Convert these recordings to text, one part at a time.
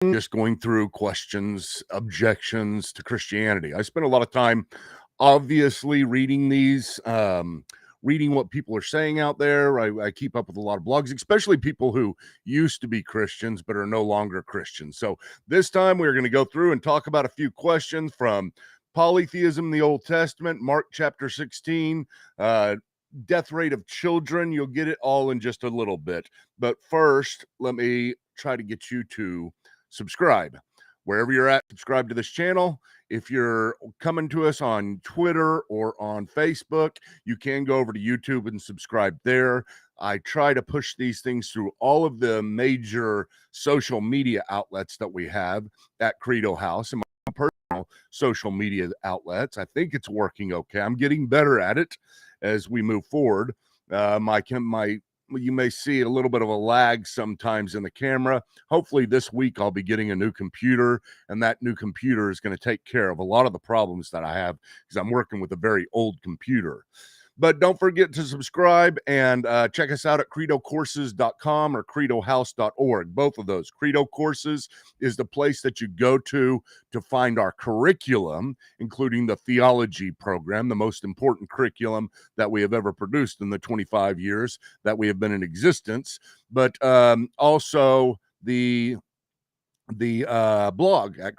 just going through questions, objections to Christianity. I spend a lot of time, obviously, reading these, reading what people are saying out there. I keep up with a lot of blogs, especially people who used to be Christians but are no longer Christians. So this time we're going to go through and talk about a few questions from polytheism in the Old Testament, Mark chapter 16, death rate of children. You'll get it all in just a little bit. But first, let me try to get you to subscribe. Wherever you're at, subscribe to this channel. If you're coming to us on Twitter or on Facebook, you can go over to YouTube and subscribe there. I try to push these things through all of the major social media outlets that we have at Credo House and my personal social media outlets. I think it's working okay. I'm getting better at it as we move forward. You may see a little bit of a lag sometimes in the camera. Hopefully this week I'll be getting a new computer, and that new computer is going to take care of a lot of the problems that I have because I'm working with a very old computer. But don't forget to subscribe and check us out at credocourses.com or credohouse.org. Both of those. Credo Courses is the place that you go to find our curriculum, including the theology program, the most important curriculum that we have ever produced in the 25 years that we have been in existence. But also the blog at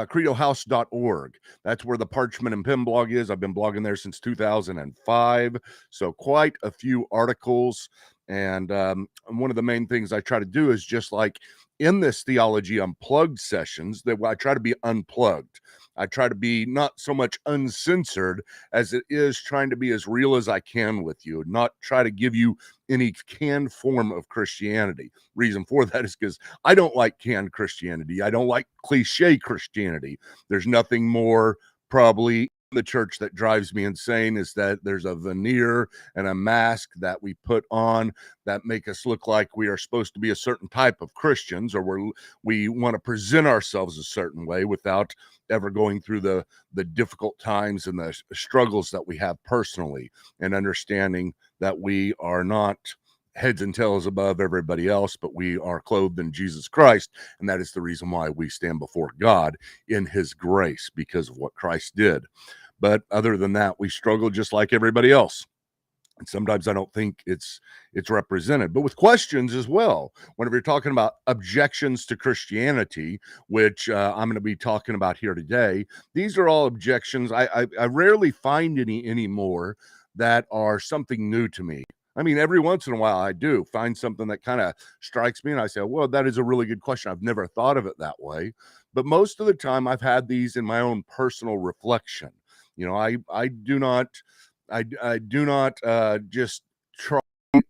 credohouse.org. That's where the Parchment and Pen blog is. I've been blogging there since 2005, so quite a few articles. And one of the main things I try to do is, just like in this Theology Unplugged sessions, that I try to be unplugged. I try to be not so much uncensored as it is trying to be as real as I can with you, not try to give you any canned form of Christianity. Reason for that is because I don't like canned Christianity. I don't like cliche Christianity. There's nothing more probably in the church that drives me insane is that there's a veneer and a mask that we put on that make us look like we are supposed to be a certain type of Christians, or we want to present ourselves a certain way without ever going through the difficult times and the struggles that we have personally, and understanding that we are not heads and tails above everybody else, but we are clothed in Jesus Christ. And that is the reason why we stand before God in his grace, because of what Christ did. But other than that, we struggle just like everybody else. And sometimes I don't think it's represented, but with questions as well. Whenever you're talking about objections to Christianity, which I'm going to be talking about here today, these are all objections. I rarely find any anymore that are something new to me. I mean, every once in a while I do find something that kind of strikes me and I say, well, that is a really good question. I've never thought of it that way. But most of the time I've had these in my own personal reflection. You know, I do not just try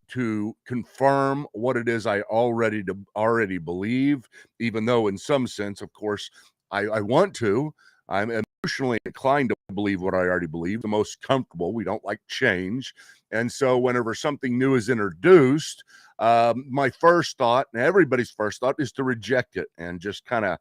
to confirm what it is I already believe, even though in some sense, of course, I want to. I'm emotionally inclined to believe what I already believe, the most comfortable. We don't like change. And so whenever something new is introduced, my first thought, and everybody's first thought, is to reject it and just kind of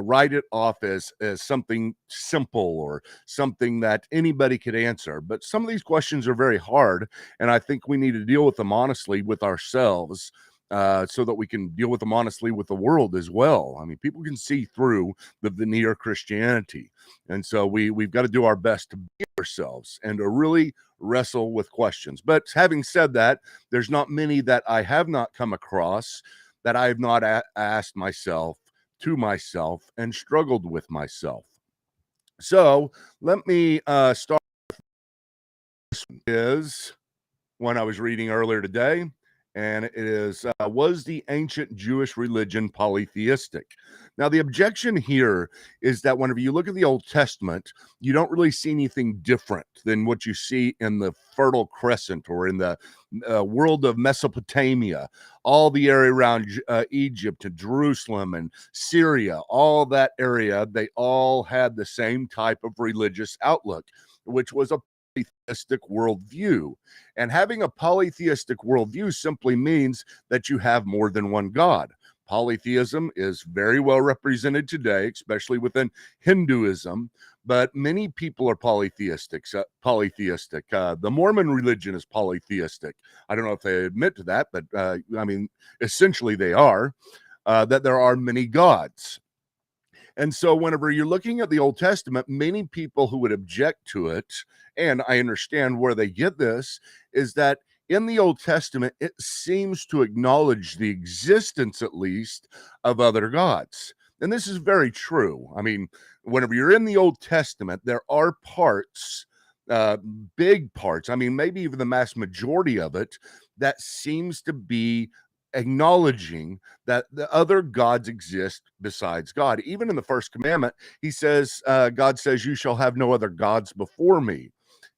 write it off as something simple or something that anybody could answer. But some of these questions are very hard, and I think we need to deal with them honestly with ourselves, so that we can deal with them honestly with the world as well. I mean, people can see through the veneer Christianity. And so we've got to do our best to be ourselves and to really wrestle with questions. But having said that, there's not many that I have not come across that I have not asked myself, to myself, and struggled with myself. So let me start. This is one I was reading earlier today, and it is, was the ancient Jewish religion polytheistic? Now, the objection here is that whenever you look at the Old Testament, you don't really see anything different than what you see in the Fertile Crescent or in the world of Mesopotamia, all the area around Egypt and Jerusalem and Syria, all that area, they all had the same type of religious outlook, which was a polytheistic worldview. And having a polytheistic worldview simply means that you have more than one God. Polytheism is very well represented today, especially within Hinduism, but many people are polytheistic. The Mormon religion is polytheistic. I don't know if they admit to that, but I mean, essentially they are. that there are many gods. And so, whenever you're looking at the Old Testament, many people who would object to it, and I understand where they get this, is that in the Old Testament, it seems to acknowledge the existence, at least, of other gods. And this is very true. I mean, whenever you're in the Old Testament, there are parts, uh, big parts, I mean, maybe even the mass majority of it, that seems to be acknowledging that the other gods exist besides God. Even in the first commandment, he says, God says, "You shall have no other gods before me."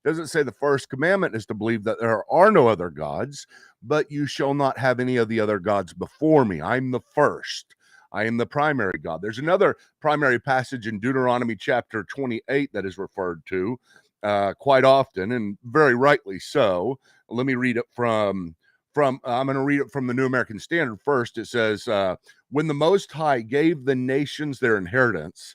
Doesn't say the first commandment is to believe that there are no other gods, but you shall not have any of the other gods before me. I'm the first. I am the primary God. There's another primary passage in Deuteronomy chapter 28 that is referred to quite often, and very rightly so. Let me read it from I'm going to read it from the New American Standard first. It says, when the Most High gave the nations their inheritance,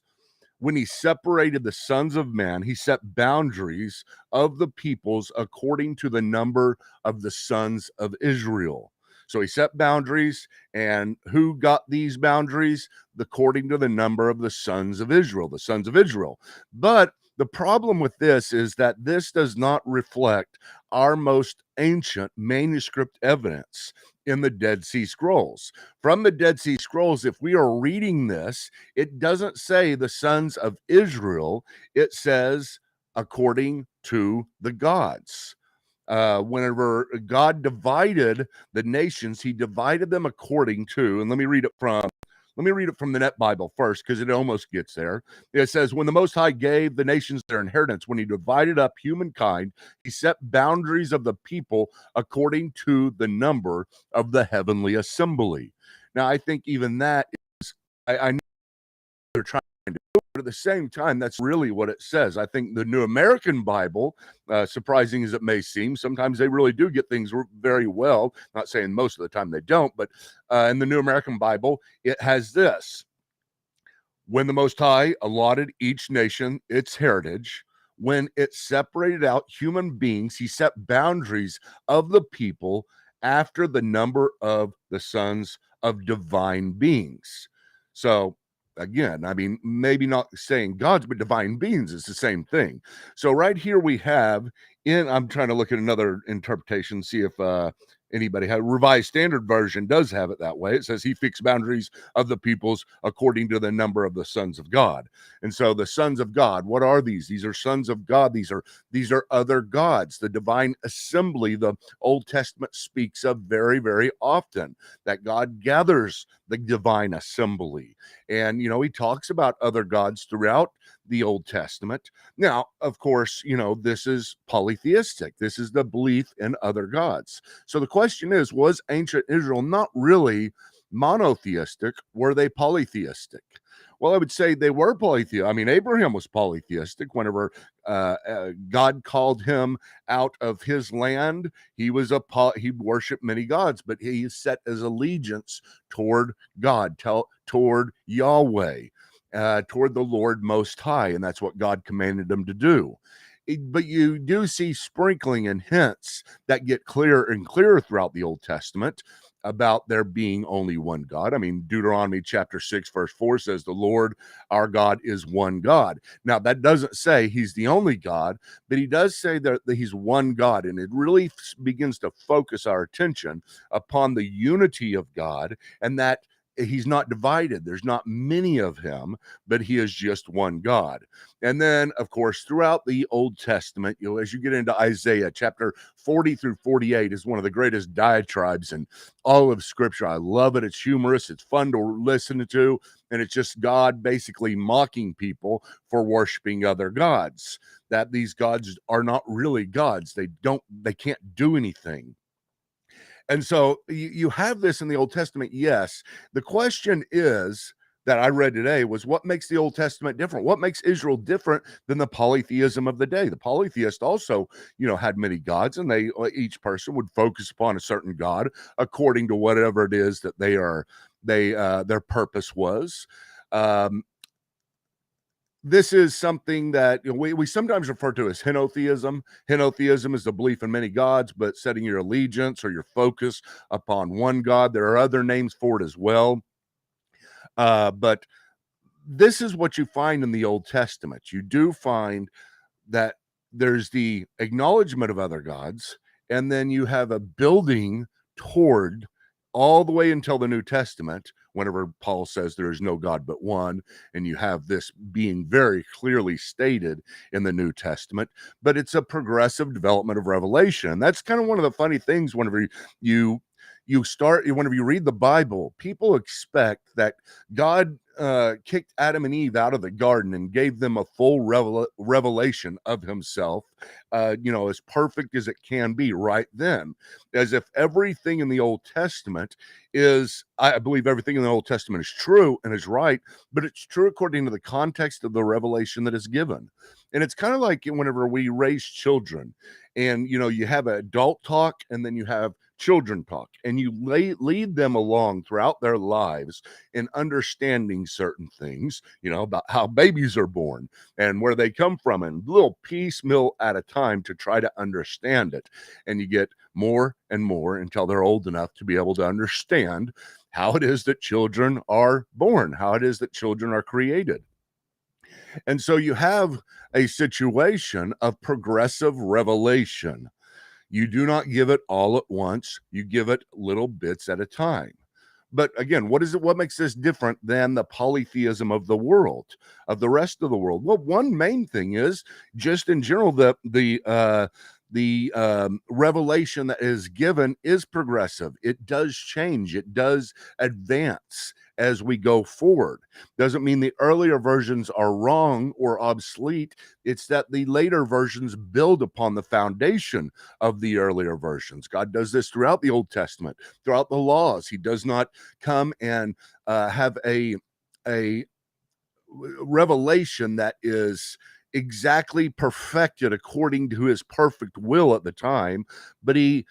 when he separated the sons of men, he set boundaries of the peoples according to the number of the sons of Israel. So he set boundaries, and who got these boundaries? According to the number of the sons of Israel, the sons of Israel. But the problem with this is that this does not reflect our most ancient manuscript evidence in the Dead Sea Scrolls. From the Dead Sea Scrolls, if we are reading this, it doesn't say the sons of Israel, it says according to the gods. Whenever God divided the nations, he divided them according to, and let me read it from the Net Bible first, because it almost gets there. It says, when the Most High gave the nations their inheritance, when he divided up humankind, he set boundaries of the people according to the number of the heavenly assembly. Now, I think even that is, I know they're trying to do, but at the same time, that's really what it says. I think the New American Bible, surprising as it may seem, sometimes they really do get things very well. Not saying most of the time they don't, but in the New American Bible, it has this: when the Most High allotted each nation its heritage, when it separated out human beings, he set boundaries of the people after the number of the sons of divine beings. So, again, I mean, maybe not saying gods, but divine beings is the same thing. So, right here we have I'm trying to look at another interpretation, see if anybody had Revised Standard Version does have it that way. It says he fixed boundaries of the peoples according to the number of the sons of God. And so the sons of God, what are these? These are sons of God. These are other gods. The divine assembly, the Old Testament speaks of very, very often, that God gathers the divine assembly. And, he talks about other gods throughout the Old Testament. Now, of course, this is polytheistic. This is the belief in other gods. So the question is, was ancient Israel not really monotheistic? Were they polytheistic? Well, I would say they were polytheistic. I mean, Abraham was polytheistic. Whenever God called him out of his land, he worshipped many gods, but he set his allegiance toward God, toward Yahweh, toward the Lord Most High, and that's what God commanded him to do. But you do see sprinkling and hints that get clearer and clearer throughout the Old Testament about there being only one God. I mean, Deuteronomy chapter 6, verse 4 says, the Lord our God is one God. Now, that doesn't say he's the only God, but he does say that he's one God, and it really begins to focus our attention upon the unity of God, and that he's not divided. There's not many of him, but he is just one God. And then, of course, throughout the Old Testament, as you get into Isaiah, chapter 40 through 48 is one of the greatest diatribes in all of Scripture. I love it. It's humorous. It's fun to listen to. And it's just God basically mocking people for worshiping other gods, that these gods are not really gods. They can't do anything. And so you have this in the Old Testament, yes. The question is that I read today was, what makes the Old Testament different? What makes Israel different than the polytheism of the day? The polytheists also, had many gods, and each person would focus upon a certain god according to whatever it is that their purpose was. This is something that we sometimes refer to as henotheism. Henotheism is the belief in many gods, but setting your allegiance or your focus upon one God. There are other names for it as well. But this is what you find in the Old Testament. You do find that there's the acknowledgement of other gods, and then you have a building toward all the way until the New Testament, whenever Paul says there is no God but one, and you have this being very clearly stated in the New Testament, but it's a progressive development of revelation. And that's kind of one of the funny things whenever whenever you read the Bible, people expect that God kicked Adam and Eve out of the garden and gave them a full revelation of himself, as perfect as it can be right then, as if everything in the Old Testament I believe everything in the Old Testament is true and is right, but it's true according to the context of the revelation that is given. And it's kind of like whenever we raise children and, you have adult talk and then you have children talk, and you lead them along throughout their lives in understanding certain things, about how babies are born and where they come from, and little piecemeal at a time to try to understand it. And you get more and more until they're old enough to be able to understand how it is that children are born, how it is that children are created. And so you have a situation of progressive revelation. You do not give it all at once. You give it little bits at a time. But again, what makes this different than the polytheism of the world, of the rest of the world? Well, one main thing is just in general, the revelation that is given is progressive. It does change. It does advance as we go forward. Doesn't mean the earlier versions are wrong or obsolete. It's that the later versions build upon the foundation of the earlier versions. God does this throughout the Old Testament, throughout the laws. He does not come and have a revelation that is exactly perfected according to his perfect will at the time, but he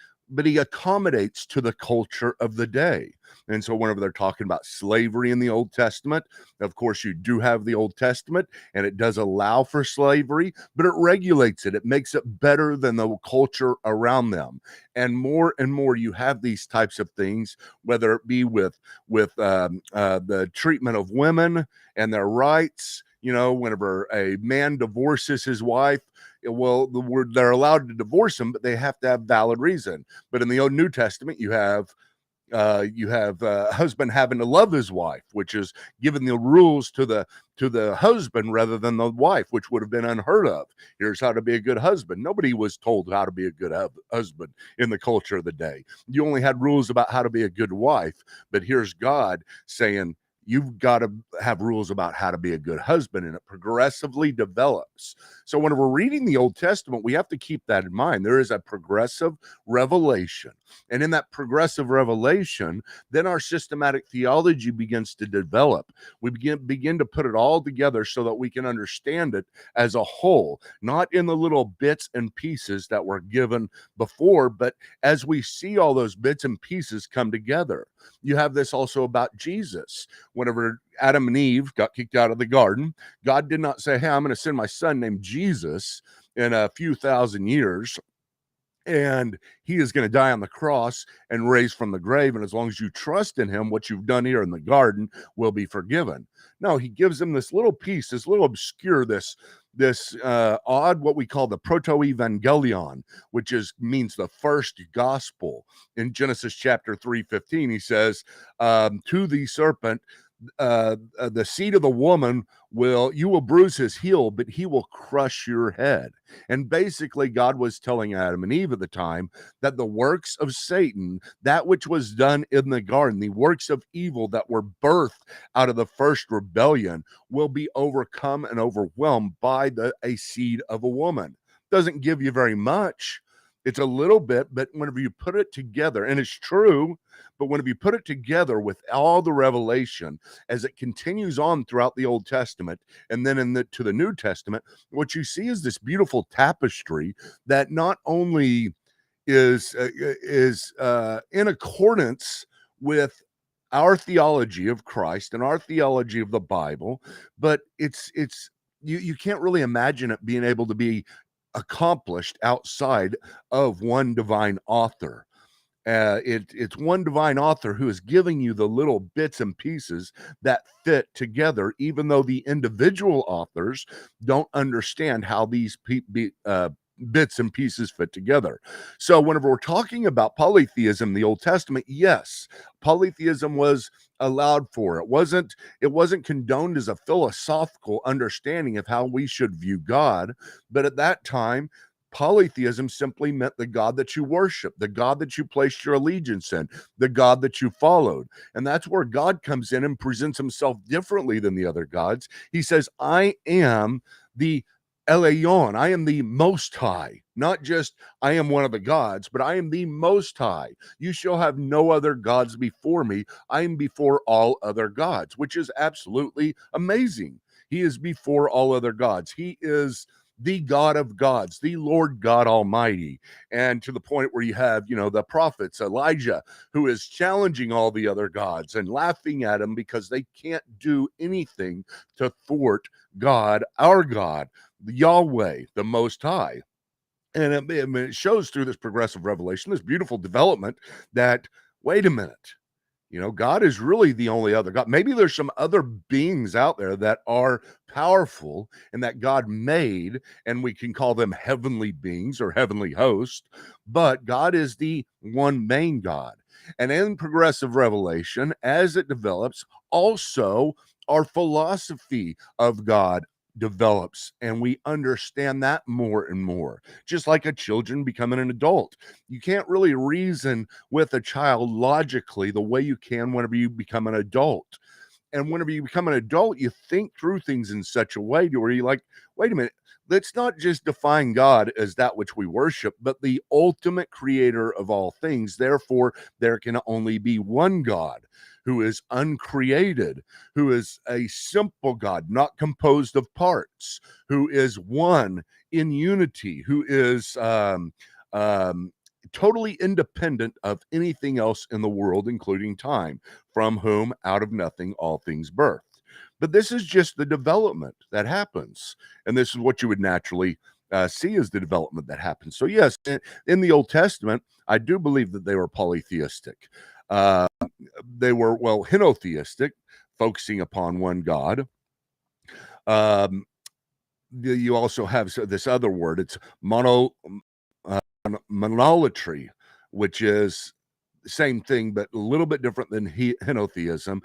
accommodates to the culture of the day. And so whenever they're talking about slavery in the Old Testament, of course you do have the Old Testament and it does allow for slavery, but it regulates it. It makes it better than the culture around them. And more you have these types of things, whether it be with the treatment of women and their rights. Whenever a man divorces his wife, well, they're allowed to divorce him, but they have to have valid reason. But in the Old New Testament, you have a husband having to love his wife, which is giving the rules to the husband rather than the wife, which would have been unheard of. Here's how to be a good husband. Nobody was told how to be a good husband in the culture of the day. You only had rules about how to be a good wife, but here's God saying, you've got to have rules about how to be a good husband, and it progressively develops. So when we're reading the Old Testament, we have to keep that in mind. There is a progressive revelation. And in that progressive revelation, then our systematic theology begins to develop. We begin to put it all together so that we can understand it as a whole, not in the little bits and pieces that were given before, but as we see all those bits and pieces come together. You have this also about Jesus. Whenever Adam and Eve got kicked out of the garden, God did not say, hey, I'm going to send my son named Jesus in a few thousand years, and he is going to die on the cross and raise from the grave. And as long as you trust in him, what you've done here in the garden will be forgiven. No, he gives them this little piece, this little obscure, this odd, what we call the proto-evangelion, which means the first gospel. In Genesis chapter 3:15, he says, to the serpent, the seed of the woman you will bruise his heel, but he will crush your head. And basically God was telling Adam and Eve at the time that the works of Satan, that which was done in the garden, the works of evil that were birthed out of the first rebellion, will be overcome and overwhelmed by a seed of a woman. Doesn't give you very much. It's a little bit, but whenever you put it together, and it's true, but whenever you put it together with all the revelation as it continues on throughout the Old Testament and then to the New Testament, what you see is this beautiful tapestry that not only is in accordance with our theology of Christ and our theology of the Bible, but you can't really imagine it being able to be accomplished outside of one divine author. It's one divine author who is giving you the little bits and pieces that fit together, even though the individual authors don't understand how these bits and pieces fit together. So whenever we're talking about polytheism in the Old Testament, yes, polytheism was allowed for. It wasn't condoned as a philosophical understanding of how we should view God, but at that time polytheism simply meant the God that you worship, the God that you placed your allegiance in, the God that you followed. And that's where God comes in and presents himself differently than the other gods. He says, I am the Elyon, I am the Most High, not just I am one of the gods, but I am the Most High. You shall have no other gods before me. I am before all other gods, which is absolutely amazing. He is before all other gods. He is the God of gods, the Lord God Almighty. And to the point where you have, the prophets, Elijah, who is challenging all the other gods and laughing at them because they can't do anything to thwart God, our God, Yahweh, the Most High. And it shows through this progressive revelation, this beautiful development that, wait a minute, God is really the only other God. Maybe there's some other beings out there that are powerful and that God made, and we can call them heavenly beings or heavenly hosts, but God is the one main God. And in progressive revelation, as it develops, also our philosophy of God develops, and we understand that more and more, just like a children becoming an adult. You can't really reason with a child logically the way you can whenever you become an adult. And whenever you become an adult, you think through things in such a way to where you're like, wait a minute, let's not just define God as that which we worship, but the ultimate creator of all things. Therefore, there can only be one God who is uncreated, who is a simple God, not composed of parts, who is one in unity, who is totally independent of anything else in the world, including time, from whom out of nothing all things birth. But this is just the development that happens. And this is what you would naturally see as the development that happens. So, yes, in the Old Testament, I do believe that they were polytheistic. Uh, they were, well, henotheistic, focusing upon one God. Um, you also have this other word, it's monolatry, which is the same thing, but a little bit different than henotheism.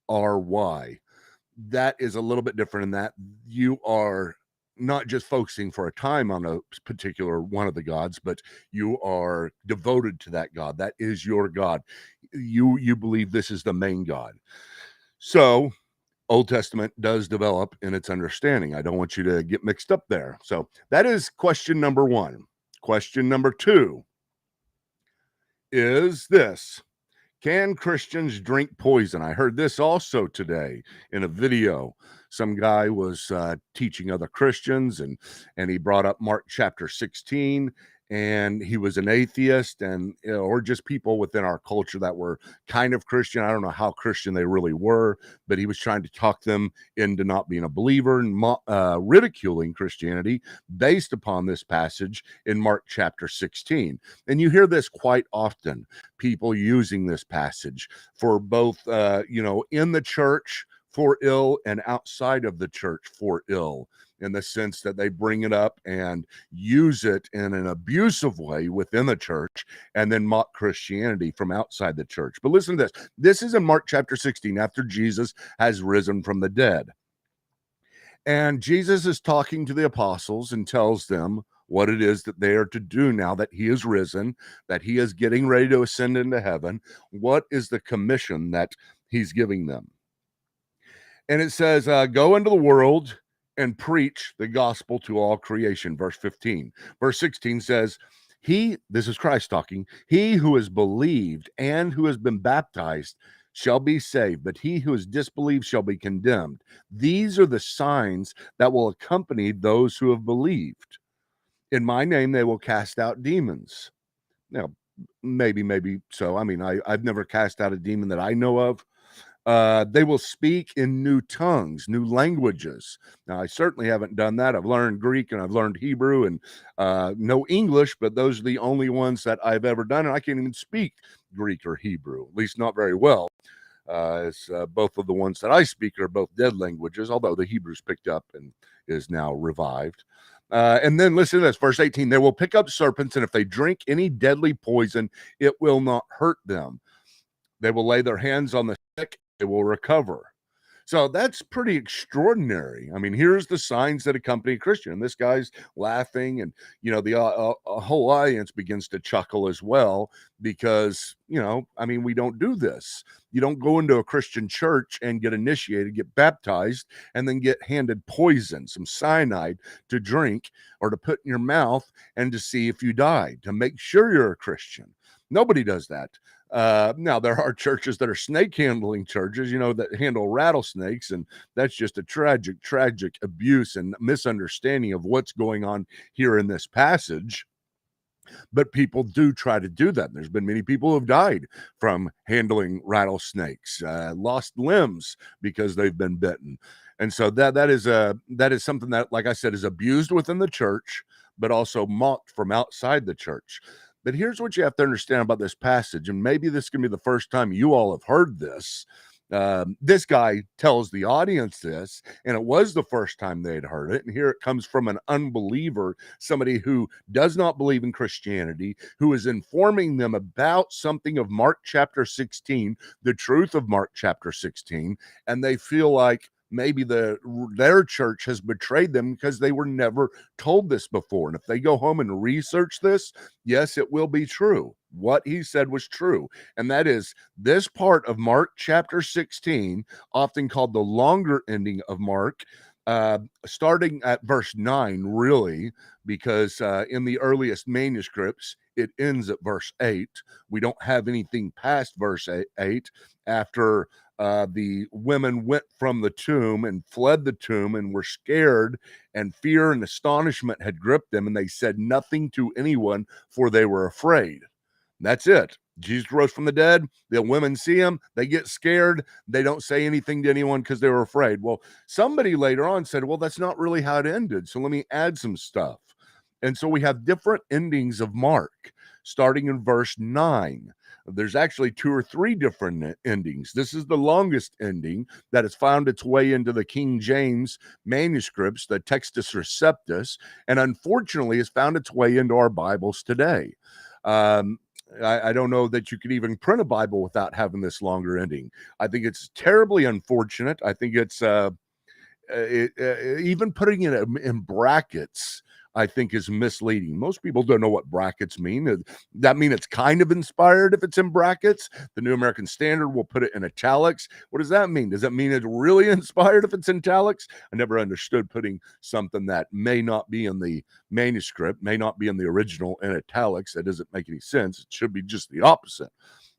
Monolatry. That is a little bit different in that you are not just focusing for a time on a particular one of the gods, but you are devoted to that God. That is your God. You believe this is the main God. So Old Testament does develop in its understanding. I don't want you to get mixed up there. So that is question number one. Question number two is this: can Christians drink poison? I heard this also today in a video. Some guy was teaching other Christians, and he brought up Mark chapter 16, and he was an atheist, and or just people within our culture that were kind of Christian. I don't know how Christian they really were, but he was trying to talk them into not being a believer and ridiculing Christianity based upon this passage in Mark chapter 16. And you hear this quite often, people using this passage for both, in the church for ill and outside of the church for ill, in the sense that they bring it up and use it in an abusive way within the church and then mock Christianity from outside the church. But listen to this. This is in Mark chapter 16, after Jesus has risen from the dead. And Jesus is talking to the apostles and tells them what it is that they are to do now that he is risen, that he is getting ready to ascend into heaven. What is the commission that he's giving them? And it says, go into the world and preach the gospel to all creation, verse 15. Verse 16 says, this is Christ talking, he who has believed and who has been baptized shall be saved, but he who has disbelieved shall be condemned. These are the signs that will accompany those who have believed. In my name, they will cast out demons. Now, maybe so. I mean, I've never cast out a demon that I know of, They will speak in new tongues, new languages. Now, I certainly haven't done that. I've learned Greek and I've learned Hebrew and no English, but those are the only ones that I've ever done. And I can't even speak Greek or Hebrew, at least not very well. As both of the ones that I speak are both dead languages, although the Hebrew's picked up and is now revived. And then listen to this, verse 18, they will pick up serpents, and if they drink any deadly poison, it will not hurt them. They will lay their hands on the sick, they will recover. So that's pretty extraordinary. I mean, here's the signs that accompany a Christian. And this guy's laughing, and, the whole audience begins to chuckle as well because, I mean, we don't do this. You don't go into a Christian church and get initiated, get baptized, and then get handed poison, some cyanide to drink or to put in your mouth and to see if you died, to make sure you're a Christian. Nobody does that. Now, there are churches that are snake handling churches, that handle rattlesnakes, and that's just a tragic abuse and misunderstanding of what's going on here in this passage. But people do try to do that. There's been many people who have died from handling rattlesnakes, lost limbs because they've been bitten. And so that is something that, like I said, is abused within the church, but also mocked from outside the church. But here's what you have to understand about this passage, and maybe this can be the first time you all have heard this. This guy tells the audience this, and it was the first time they had heard it. And here it comes from an unbeliever, somebody who does not believe in Christianity, who is informing them about something of Mark chapter 16, the truth of Mark chapter 16, and they feel like maybe their church has betrayed them because they were never told this before. And if they go home and research this, yes, it will be true. What he said was true. And that is this part of Mark chapter 16, often called the longer ending of Mark, starting at verse 9, really, because in the earliest manuscripts, it ends at verse 8. We don't have anything past verse 8 after the women went from the tomb and fled the tomb and were scared, and fear and astonishment had gripped them, and they said nothing to anyone, for they were afraid. That's it. Jesus rose from the dead. The women see him. They get scared. They don't say anything to anyone because they were afraid. Well, somebody later on said, well, that's not really how it ended. So let me add some stuff. And so we have different endings of Mark, starting in verse 9. There's actually 2 or 3 different endings. This is the longest ending that has found its way into the King James manuscripts, the Textus Receptus, and unfortunately has found its way into our Bibles today. I don't know that you could even print a Bible without having this longer ending. I think it's terribly unfortunate. I think it's even putting it in brackets, I think, is misleading. Most people don't know what brackets mean. That mean it's kind of inspired if it's in brackets. The New American Standard will put it in italics. What does that mean? Does that mean it's really inspired if it's in italics? I never understood putting something that may not be in the manuscript, may not be in the original, in italics. That doesn't make any sense. It should be just the opposite.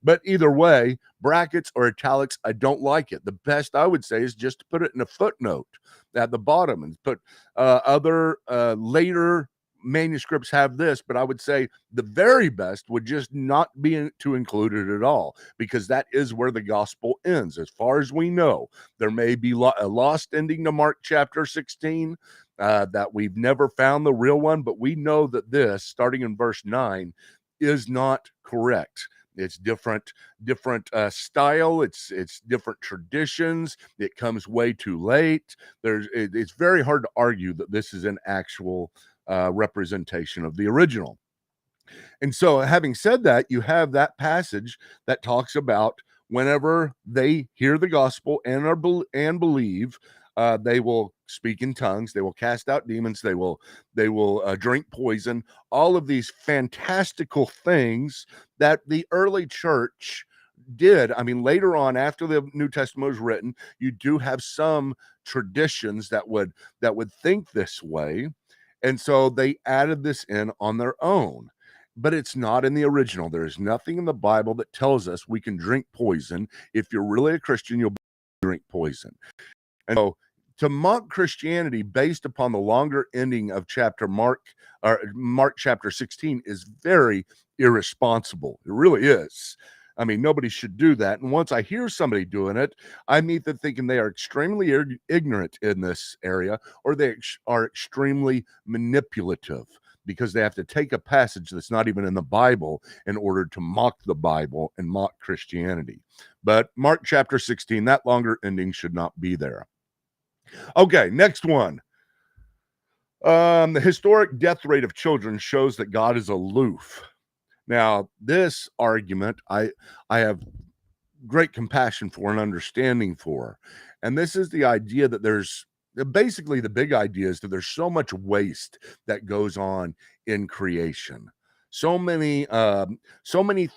But either way, brackets or italics, I don't like it. The best I would say is just to put it in a footnote at the bottom and put other later manuscripts have this, but I would say the very best would just not be to include it at all, because that is where the gospel ends. As far as we know, there may be a lost ending to Mark chapter 16 that we've never found the real one, but we know that this, starting in verse 9, is not correct. It's different style. It's different traditions. It comes way too late. It's very hard to argue that this is an actual representation of the original. And so, having said that, you have that passage that talks about whenever they hear the gospel and believe, they will speak in tongues, they will cast out demons, they will drink poison, all of these fantastical things that the early church did. I mean, later on, after the New Testament was written, you do have some traditions that would think this way, and so they added this in on their own. But it's not in the original. There is nothing in the Bible that tells us we can drink poison. If you're really a Christian, you'll drink poison. And so, to mock Christianity based upon the longer ending of Mark chapter 16 is very irresponsible. It really is. I mean, nobody should do that. And once I hear somebody doing it, I'm either thinking they are extremely ignorant in this area, or they are extremely manipulative, because they have to take a passage that's not even in the Bible in order to mock the Bible and mock Christianity. But Mark chapter 16, that longer ending should not be there. Okay, next one. The historic death rate of children shows that God is aloof. Now, this argument I have great compassion for and understanding for. And this is the idea that there's basically, the big idea is that there's so much waste that goes on in creation. So many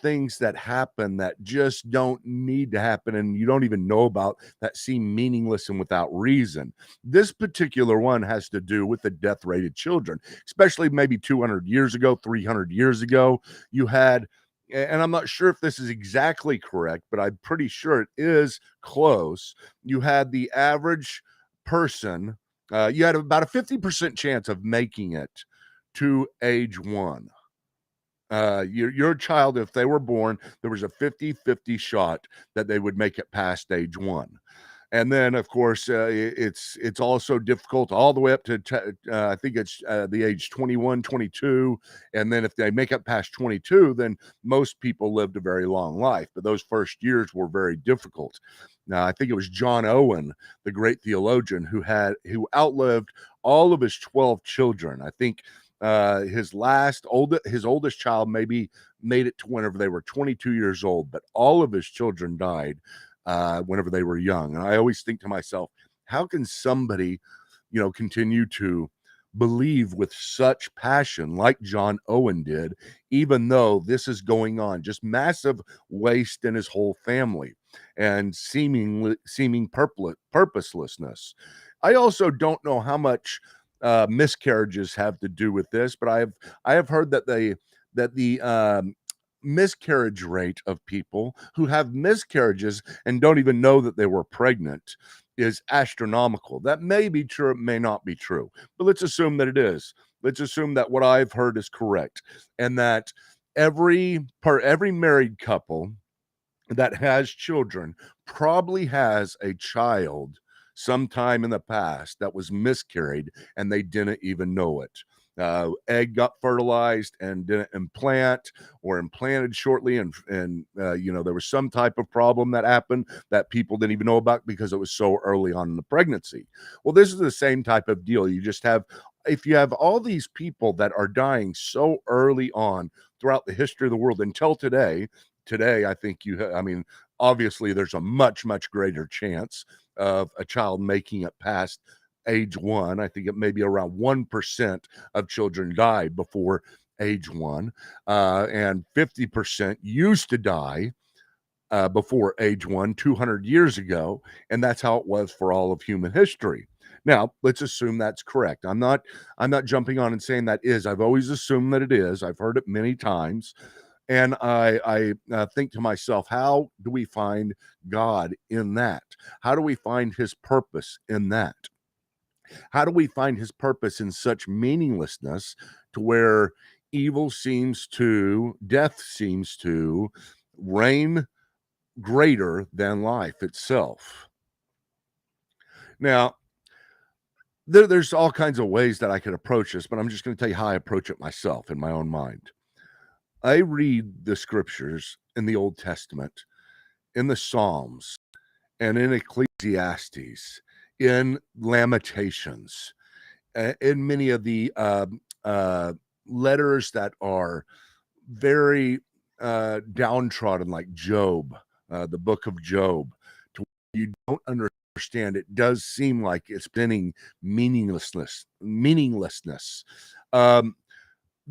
things that happen that just don't need to happen, and you don't even know about, that seem meaningless and without reason. This particular one has to do with the death rate of children, especially maybe 200 years ago, 300 years ago. You had, and I'm not sure if this is exactly correct, but I'm pretty sure it is close. You had the average person, you had about a 50% chance of making it to age 1. Your child, if they were born, there was a 50-50 shot that they would make it past age 1. And then, of course, it's also difficult all the way up to, I think it's the age 21, 22. And then if they make it past 22, then most people lived a very long life. But those first years were very difficult. Now, I think it was John Owen, the great theologian, who outlived all of his 12 children. I think his oldest child maybe made it to whenever they were 22 years old, but all of his children died whenever they were young. And I always think to myself, how can somebody, continue to believe with such passion like John Owen did, even though this is going on, just massive waste in his whole family and seeming purposelessness. I also don't know how much miscarriages have to do with this, but I have heard that the miscarriage rate of people who have miscarriages and don't even know that they were pregnant is astronomical. That may be true, it may not be true, but let's assume that it is. Let's assume that what I've heard is correct, and that every married couple that has children probably has a child sometime in the past that was miscarried and they didn't even know it. Egg got fertilized and didn't implant, or implanted shortly, and there was some type of problem that happened that people didn't even know about because it was so early on in the pregnancy. Well, this is the same type of deal. If you have all these people that are dying so early on throughout the history of the world until today, I think obviously there's a much, much greater chance of a child making it past age 1. I think it may be around 1% of children die before age 1, and 50% used to die before age 1 200 years ago, and that's how it was for all of human history. Now, let's assume that's correct. I'm not jumping on and saying that is. I've always assumed that it is. I've heard it many times. And I think to myself, how do we find God in that? How do we find his purpose in that? How do we find his purpose in such meaninglessness, to where death seems to reign greater than life itself? Now, there's all kinds of ways that I could approach this, but I'm just going to tell you how I approach it myself in my own mind. I read the scriptures in the Old Testament, in the Psalms, and in Ecclesiastes, in Lamentations, in many of the letters that are very downtrodden, like Job, the book of Job, to where you don't understand. It does seem like it's been meaninglessness.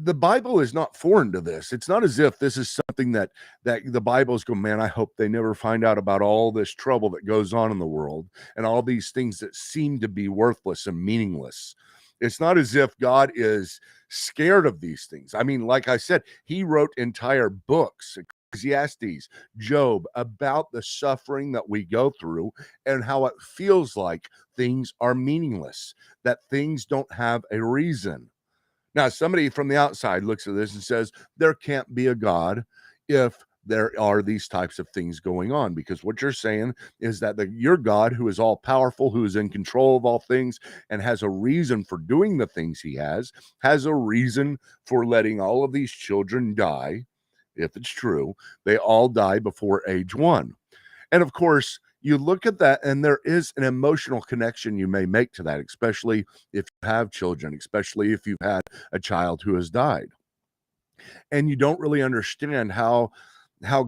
The Bible is not foreign to this. It's not as if this is something that the Bible's going, man, I hope they never find out about all this trouble that goes on in the world and all these things that seem to be worthless and meaningless. It's not as if God is scared of these things. I mean, like I said, he wrote entire books, Ecclesiastes, Job, about the suffering that we go through and how it feels like things are meaningless, that things don't have a reason. Now, somebody from the outside looks at this and says, there can't be a God if there are these types of things going on, because what you're saying is that your God, who is all powerful, who is in control of all things, and has a reason for doing the things he has a reason for letting all of these children die. If it's true, they all die before age 1. And of course, you look at that, and there is an emotional connection you may make to that, especially if you have children, especially if you've had a child who has died. And you don't really understand how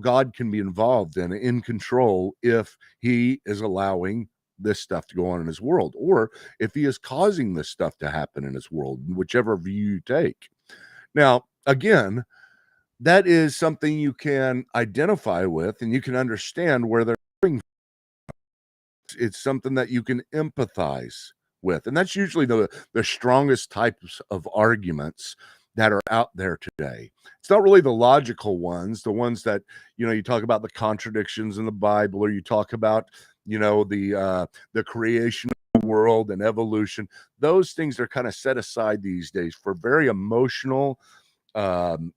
God can be involved and in control if he is allowing this stuff to go on in his world, or if he is causing this stuff to happen in his world, whichever view you take. Now, again, that is something you can identify with, and you can understand where they're coming from. It's something that you can empathize with, and that's usually the strongest types of arguments that are out there today. It's not really the logical ones, the ones that, you talk about the contradictions in the Bible, or you talk about, the creation of the world and evolution. Those things are kind of set aside these days for very emotional um,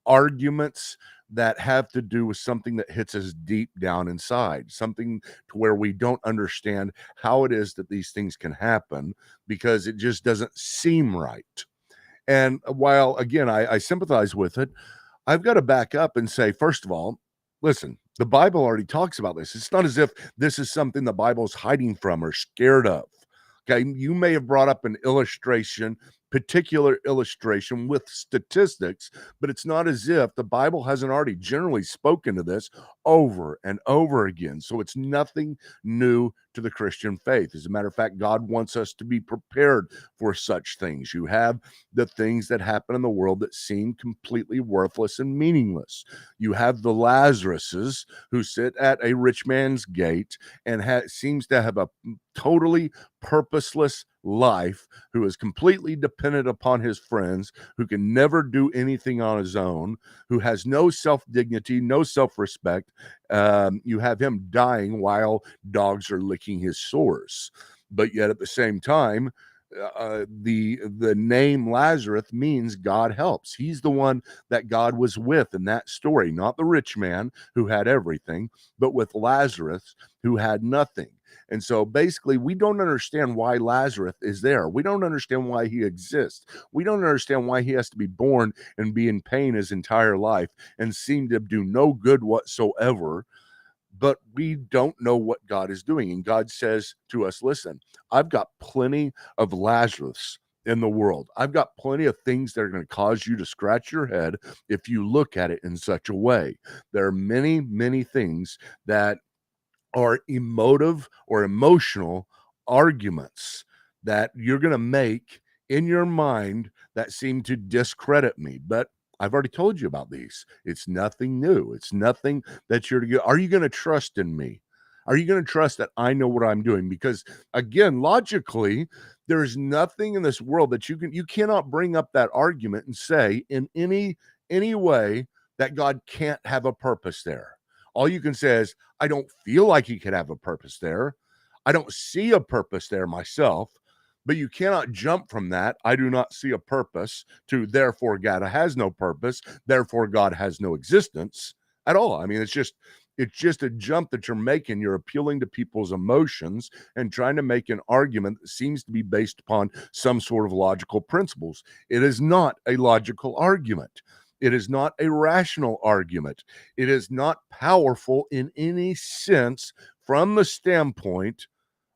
arguments that have to do with something that hits us deep down inside, something to where we don't understand how it is that these things can happen, because it just doesn't seem right. And while, again, I sympathize with it, I've got to back up and say, first of all, listen, the Bible already talks about this. It's not as if this is something the Bible's hiding from or scared of. Okay, you may have brought up an particular illustration with statistics, but it's not as if the Bible hasn't already generally spoken to this over and over again. So it's nothing new to the Christian faith. As a matter of fact, God wants us to be prepared for such things. You have the things that happen in the world that seem completely worthless and meaningless. You have the Lazaruses who sit at a rich man's gate and seems to have a totally purposeless life, who is completely dependent upon his friends, who can never do anything on his own, who has no self-dignity, no self-respect. You have him dying while dogs are licking his sores. But yet at the same time, the name Lazarus means God helps. He's the one that God was with in that story, not the rich man who had everything, but with Lazarus who had nothing. And so basically, we don't understand why Lazarus is there. We don't understand why he exists. We don't understand why he has to be born and be in pain his entire life and seem to do no good whatsoever. But we don't know what God is doing. And God says to us, listen, I've got plenty of Lazarus in the world. I've got plenty of things that are going to cause you to scratch your head if you look at it in such a way. There are many, many things that are emotive or emotional arguments that you're going to make in your mind that seem to discredit me. But I've already told you about these. It's nothing new. It's nothing that you're to get. Are you going to trust in me? Are you going to trust that I know what I'm doing? Because again, logically, there's nothing in this world that you cannot bring up that argument and say in any way that God can't have a purpose there. All you can say is, I don't feel like he could have a purpose there. I don't see a purpose there myself, but you cannot jump from that. I do not see a purpose to therefore God has no purpose, therefore God has no existence at all. I mean, it's just a jump that you're making. You're appealing to people's emotions and trying to make an argument that seems to be based upon some sort of logical principles. It is not a logical argument. It is not a rational argument. It is not powerful in any sense from the standpoint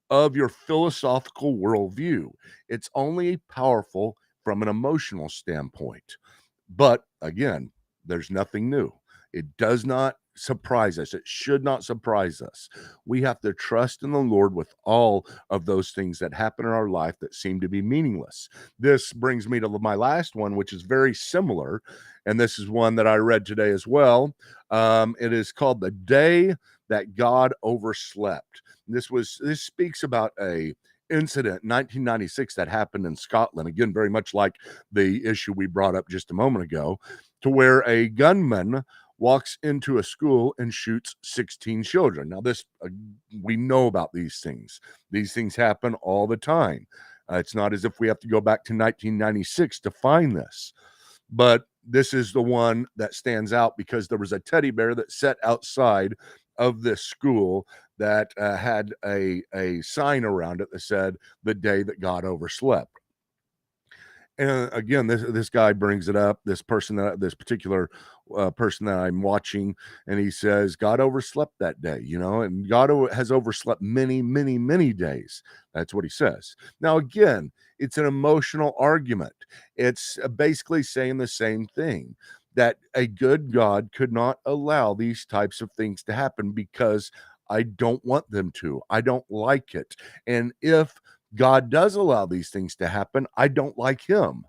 of your philosophical worldview. It's only powerful from an emotional standpoint. But again, there's nothing new. It does not surprise us. It should not surprise us. We have to trust in the Lord with all of those things that happen in our life that seem to be meaningless. This brings me to my last one, which is very similar. And this is one that I read today as well. It is called The Day That God Overslept. This speaks about a incident in 1996 that happened in Scotland, again very much like the issue we brought up just a moment ago, to where a gunman walks into a school and shoots 16 children. Now this we know about these things. These things happen all the time. It's not as if we have to go back to 1996 to find this. But this is the one that stands out because there was a teddy bear that sat outside of this school that had a sign around it that said, "The day that God overslept." And again, this guy brings it up. This particular person that I'm watching, and he says God overslept that day, and God has overslept many, many, many days. That's what he says. Now, again, it's an emotional argument. It's basically saying the same thing, that a good God could not allow these types of things to happen because I don't want them to. I don't like it, and if God does allow these things to happen, I don't like him.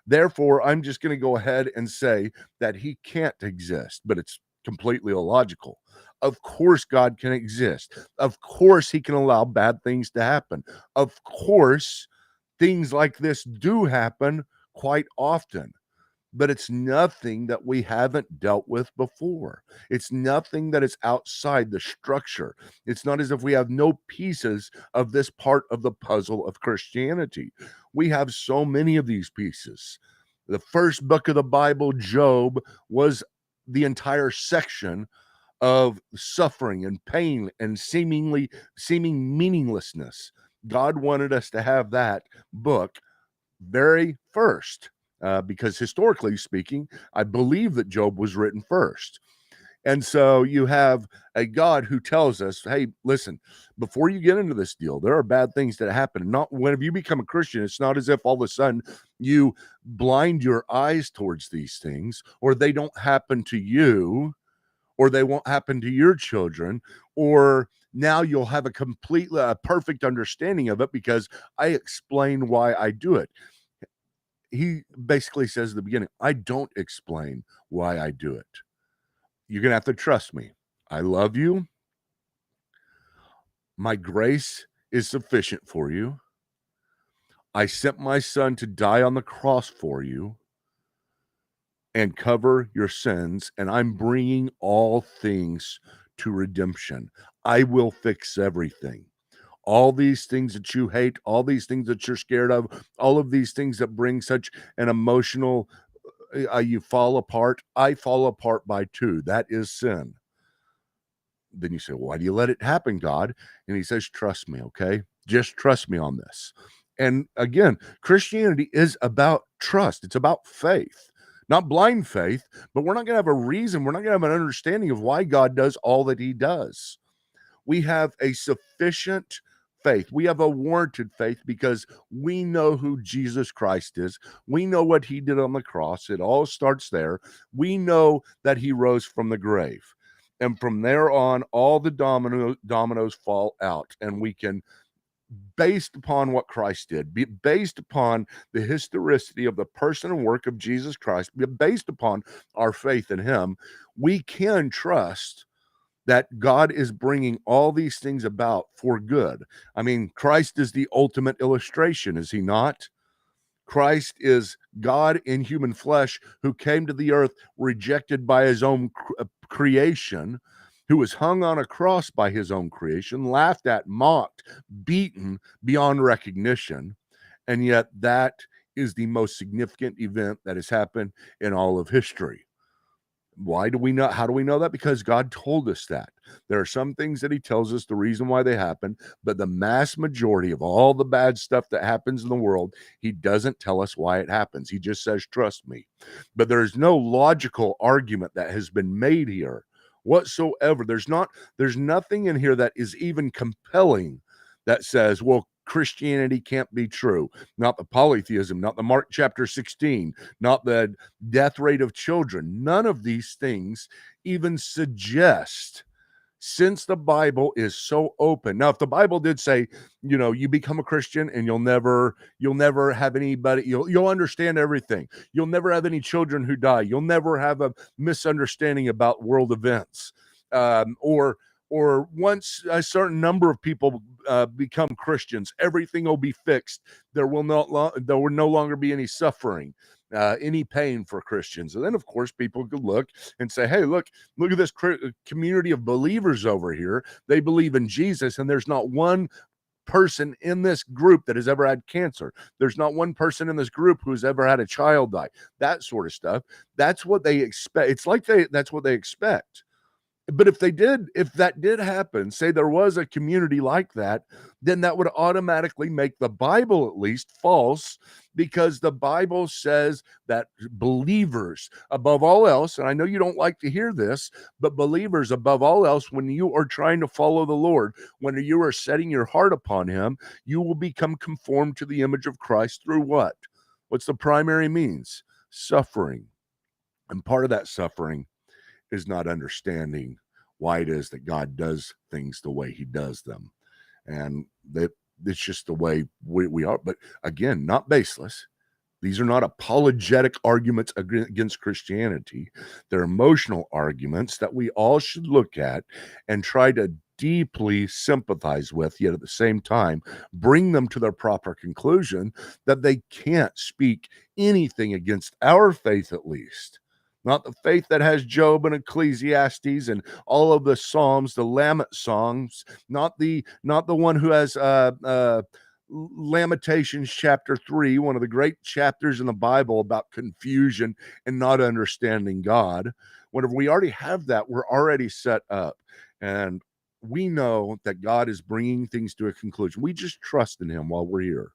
Therefore, I'm just going to go ahead and say that he can't exist, but it's completely illogical. Of course, God can exist. Of course, he can allow bad things to happen. Of course, things like this do happen quite often, but it's nothing that we haven't dealt with before. It's nothing that is outside the structure. It's not as if we have no pieces of this part of the puzzle of Christianity. We have so many of these pieces. The first book of the Bible, Job, was the entire section of suffering and pain and seeming meaninglessness. God wanted us to have that book very first, because historically speaking, I believe that Job was written first. And so you have a God who tells us, hey, listen, before you get into this deal, there are bad things that happen. Not whenever you become a Christian, it's not as if all of a sudden you blind your eyes towards these things, or they don't happen to you, or they won't happen to your children, or now you'll have a completely perfect understanding of it because I explain why I do it. He basically says at the beginning, I don't explain why I do it. You're going to have to trust me. I love you. My grace is sufficient for you. I sent my son to die on the cross for you and cover your sins, and I'm bringing all things to redemption. I will fix everything. All these things that you hate, all these things that you're scared of, all of these things that bring such an emotional, you fall apart. I fall apart by two. That is sin. Then you say, well, why do you let it happen, God? And he says, trust me, okay? Just trust me on this. And again, Christianity is about trust. It's about faith, not blind faith, but we're not going to have a reason. We're not going to have an understanding of why God does all that he does. We have a sufficient faith. We have a warranted faith because we know who Jesus Christ is. We know what he did on the cross. It all starts there. We know that he rose from the grave. And from there on, all the dominoes fall out, and we can, based upon what Christ did, based upon the historicity of the person and work of Jesus Christ, based upon our faith in him, we can trust that God is bringing all these things about for good. I mean, Christ is the ultimate illustration, is he not? Christ is God in human flesh who came to the earth rejected by his own creation, who was hung on a cross by his own creation, laughed at, mocked, beaten beyond recognition. And yet that is the most significant event that has happened in all of history. Why do we know? How do we know that? Because God told us that. There are some things that he tells us the reason why they happen, but the mass majority of all the bad stuff that happens in the world, he doesn't tell us why it happens. He just says, trust me. But there's no logical argument that has been made here whatsoever. There's nothing in here that is even compelling that says, well, Christianity can't be true. Not the polytheism, not the Mark chapter 16, not the death rate of children. None of these things even suggest, since the Bible is so open. Now, if the Bible did say, you become a Christian and you'll never have anybody, you'll understand everything. You'll never have any children who die. You'll never have a misunderstanding about world events. Or once a certain number of people become Christians, everything will be fixed. There will no longer be any suffering, any pain for Christians. And then, of course, people could look and say, hey, look at this community of believers over here. They believe in Jesus, and there's not one person in this group that has ever had cancer. There's not one person in this group who's ever had a child die. That sort of stuff. That's what they expect. It's like that's what they expect. But if that did happen, say there was a community like that, then that would automatically make the Bible at least false, because the Bible says that believers above all else, and I know you don't like to hear this, but believers above all else, when you are trying to follow the Lord, when you are setting your heart upon him, you will become conformed to the image of Christ through what? What's the primary means? Suffering. And part of that suffering is not understanding why it is that God does things the way he does them. And that it's just the way we are. But again, not baseless. These are not apologetic arguments against Christianity. They're emotional arguments that we all should look at and try to deeply sympathize with, yet at the same time, bring them to their proper conclusion that they can't speak anything against our faith, at least. Not the faith that has Job and Ecclesiastes and all of the Psalms, the Lament songs, not the one who has Lamentations chapter 3, one of the great chapters in the Bible about confusion and not understanding God. Whenever we already have that, we're already set up. And we know that God is bringing things to a conclusion. We just trust in him while we're here.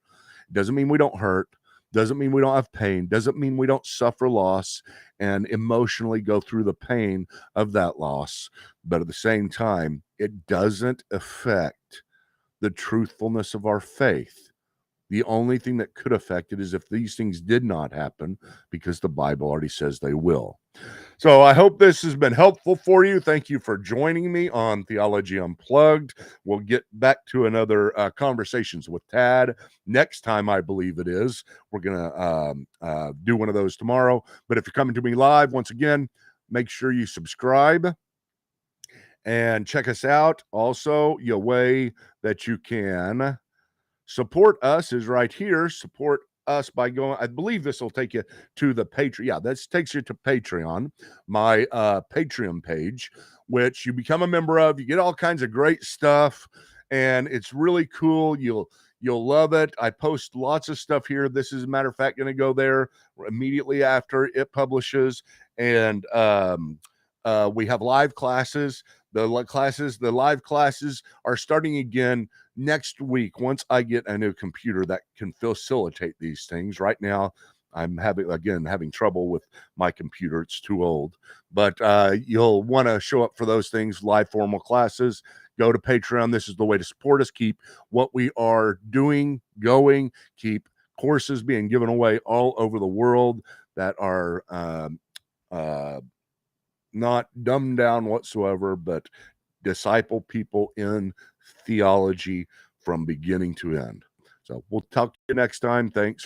It doesn't mean we don't hurt. Doesn't mean we don't have pain. Doesn't mean we don't suffer loss and emotionally go through the pain of that loss. But at the same time, it doesn't affect the truthfulness of our faith. The only thing that could affect it is if these things did not happen, because the Bible already says they will. So I hope this has been helpful for you. Thank you for joining me on Theology Unplugged. We'll get back to another Conversations with Tad next time, I believe it is. We're going to do one of those tomorrow. But if you're coming to me live, once again, make sure you subscribe and check us out. Also, your way that you can support us is right here. Support us by going, I believe this will take you to the Patreon. Yeah, this takes you to Patreon, my Patreon page, which you become a member of. You get all kinds of great stuff, and it's really cool. You'll love it. I post lots of stuff here. This is, a matter of fact, going to go there immediately after it publishes. And we have live classes. The live classes are starting again next week, once I get a new computer that can facilitate these things. Right now, I'm having trouble with my computer. It's too old. But you'll want to show up for those things, live formal classes. Go to Patreon. This is the way to support us. Keep what we are doing going. Keep courses being given away all over the world that are not dumbed down whatsoever, but disciple people in theology from beginning to end. So we'll talk to you next time. Thanks